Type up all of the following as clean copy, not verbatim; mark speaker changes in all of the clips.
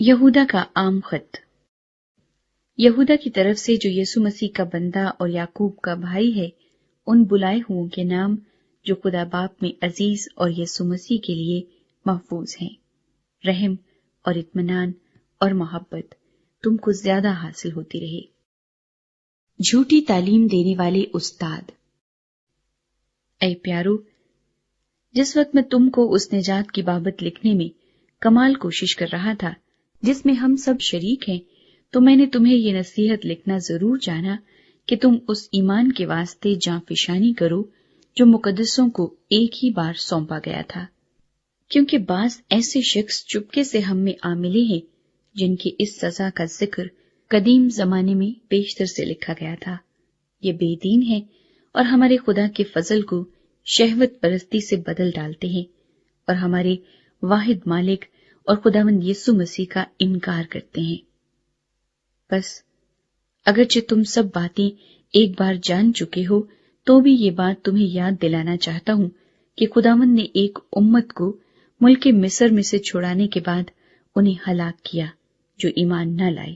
Speaker 1: یہودا کا عام خط۔ یہودا کی طرف سے جو یسوع مسیح کا بندہ اور یعقوب کا بھائی ہے، ان بلائے ہوں کے نام جو خدا باپ میں عزیز اور یسوع مسیح کے لیے محفوظ ہیں، رحم اور اطمینان اور محبت تم کو زیادہ حاصل ہوتی رہے۔ جھوٹی تعلیم دینے والے استاد۔ اے پیارو، جس وقت میں تم کو اس نجات کی بابت لکھنے میں کمال کوشش کر رہا تھا جس میں ہم سب شریک ہیں، تو میں نے تمہیں یہ نصیحت لکھنا ضرور جانا کہ تم اس ایمان کے واسطے جاں فشانی کرو جو مقدسوں کو ایک ہی بار سونپا گیا تھا، کیونکہ بعض ایسے شخص چپکے سے ہم میں آ ملے ہیں جن کی اس سزا کا ذکر قدیم زمانے میں بیشتر سے لکھا گیا تھا۔ یہ بے دین ہیں اور ہمارے خدا کے فضل کو شہوت پرستی سے بدل ڈالتے ہیں اور ہمارے واحد مالک اور خداوند یسوع مسیح کا انکار کرتے ہیں۔ بس اگرچہ تم سب باتیں ایک بار جان چکے ہو تو بھی یہ بات تمہیں یاد دلانا چاہتا ہوں کہ خداوند نے ایک امت کو ملک مصر میں سے چھڑانے کے بعد انہیں ہلاک کیا جو ایمان نہ لائے،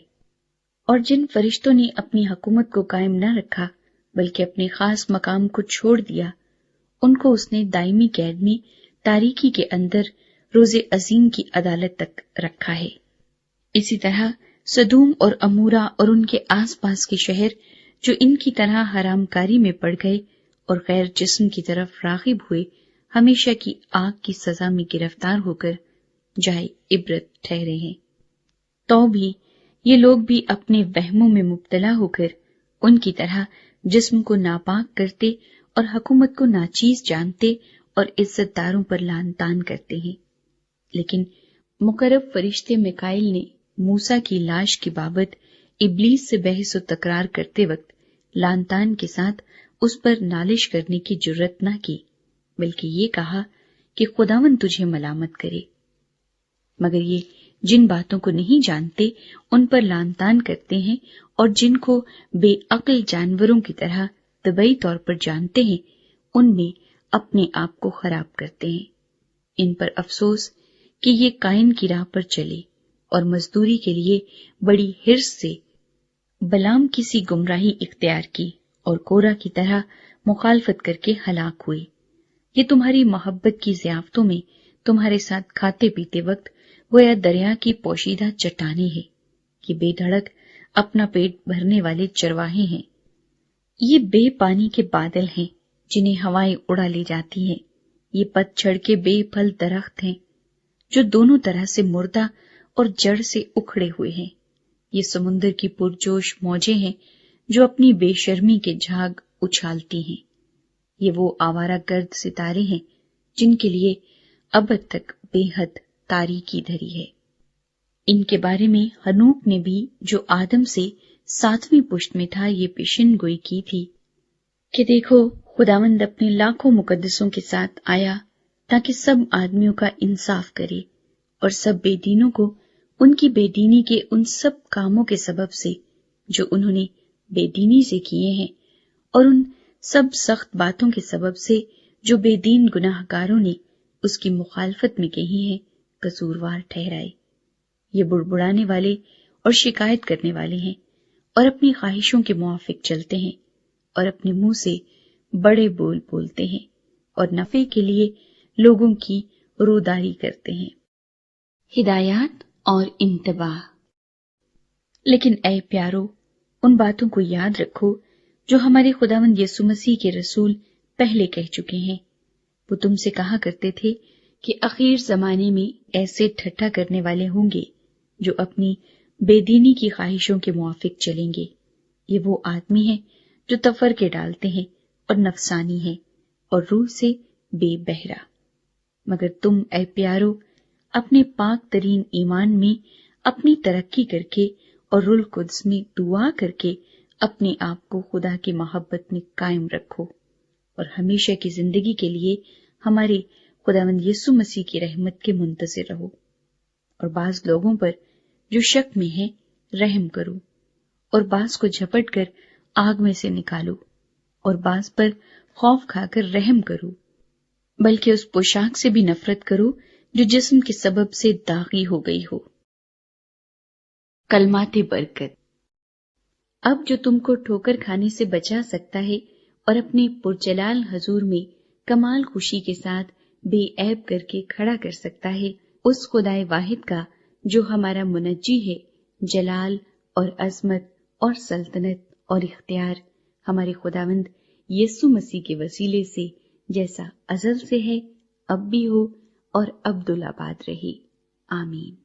Speaker 1: اور جن فرشتوں نے اپنی حکومت کو قائم نہ رکھا بلکہ اپنے خاص مقام کو چھوڑ دیا، ان کو اس نے دائمی قید میں تاریکی کے اندر روز عظیم کی عدالت تک رکھا ہے۔ اسی طرح سدوم اور عمورہ اور ان کے آس پاس کے شہر جو ان کی طرح حرام کاری میں پڑ گئے اور غیر جسم کی طرف راغب ہوئے، ہمیشہ کی آگ کی سزا میں گرفتار ہو کر جائے عبرت ٹھہرے ہیں۔ تو بھی یہ لوگ بھی اپنے وہموں میں مبتلا ہو کر ان کی طرح جسم کو ناپاک کرتے اور حکومت کو ناچیز جانتے اور عزت داروں پر لعن طعن کرتے ہیں۔ لیکن مقرب فرشتے میکائیل نے موسیٰ کی لاش کی بابت ابلیس سے بحث و تکرار کرتے وقت لعن طعن کے ساتھ اس پر نالش کرنے کی جرت نہ کی، بلکہ یہ کہا کہ خداوند تجھے ملامت کرے۔ مگر یہ جن باتوں کو نہیں جانتے ان پر لعن طعن کرتے ہیں، اور جن کو بے عقل جانوروں کی طرح طبعی طور پر جانتے ہیں ان میں اپنے آپ کو خراب کرتے ہیں۔ ان پر افسوس کہ یہ قائن کی راہ پر چلے اور مزدوری کے لیے بڑی حرص سے بلام کی سی گمراہی اختیار کی اور کورہ کی طرح مخالفت کر کے ہلاک ہوئے۔ یہ تمہاری محبت کی ضیافتوں میں تمہارے ساتھ کھاتے پیتے وقت گویا دریا کی پوشیدہ چٹانیں ہیں۔ یہ بے دھڑک اپنا پیٹ بھرنے والے چرواہے ہیں۔ یہ بے پانی کے بادل ہیں جنہیں ہوائیں اڑا لے جاتی ہیں۔ یہ پت جھڑ کے بے پھل درخت ہیں جو دونوں طرح سے مردہ اور جڑ سے اکھڑے ہوئے ہیں۔ یہ سمندر کی پرجوش موجیں ہیں جو اپنی بے شرمی کے جھاگ اچھالتی ہیں۔ یہ وہ آوارہ گرد ستارے ہیں جن کے لیے ابد تک بے حد تاریکی دھری ہے۔ ان کے بارے میں ہنوک نے بھی جو آدم سے 7ویں پشت میں تھا یہ پیشن گوئی کی تھی کہ دیکھو خداوند اپنے لاکھوں مقدسوں کے ساتھ آیا تاکہ سب آدمیوں کا انصاف کرے اور سب بے دینوں کو ان کی بے دینی کے ان سب کاموں کے سبب سے جو انہوں نے بے دینی سے کیے ہیں اور ان سب سخت باتوں کے سبب سے جو بے دین گناہ گاروں نے اس کی مخالفت میں کہی ہیں قصوروار ٹھہرائے۔ یہ بڑبڑانے والے اور شکایت کرنے والے ہیں اور اپنی خواہشوں کے موافق چلتے ہیں اور اپنے منہ سے بڑے بول بولتے ہیں اور نفع کے لیے لوگوں کی روداری کرتے ہیں۔ ہدایات اور انتباہ۔ لیکن اے پیارو، ان باتوں کو یاد رکھو جو ہمارے خداوند یسوع مسیح کے رسول پہلے کہہ چکے ہیں۔ وہ تم سے کہا کرتے تھے کہ اخیر زمانے میں ایسے ٹھٹھا کرنے والے ہوں گے جو اپنی بے دینی کی خواہشوں کے موافق چلیں گے۔ یہ وہ آدمی ہیں جو تفرقے ڈالتے ہیں اور نفسانی ہیں اور روح سے بے بہرا۔ مگر تم اے پیارو اپنے پاک ترین ایمان میں اپنی ترقی کر کے اور روح القدس میں دعا کر کے اپنے آپ کو خدا کی محبت میں قائم رکھو اور ہمیشہ کی زندگی کے لیے ہمارے خداوند یسوع مسیح کی رحمت کے منتظر رہو، اور بعض لوگوں پر جو شک میں ہیں رحم کرو، اور بعض کو جھپٹ کر آگ میں سے نکالو، اور بعض پر خوف کھا کر رحم کرو، بلکہ اس پوشاک سے بھی نفرت کرو جو جسم کے سبب سے داغی ہو گئی ہو۔ کلمات برکت۔ اب جو تم کو ٹھوکر کھانے سے بچا سکتا ہے اور اپنے پرجلال حضور میں کمال خوشی کے ساتھ بے عیب کر کے کھڑا کر سکتا ہے، اس خدائے واحد کا جو ہمارا منجی ہے، جلال اور عظمت اور سلطنت اور اختیار ہمارے خداوند یسوع مسیح کے وسیلے سے جیسا ازل سے ہے، اب بھی ہو اور ابدالآباد رہے، آمین۔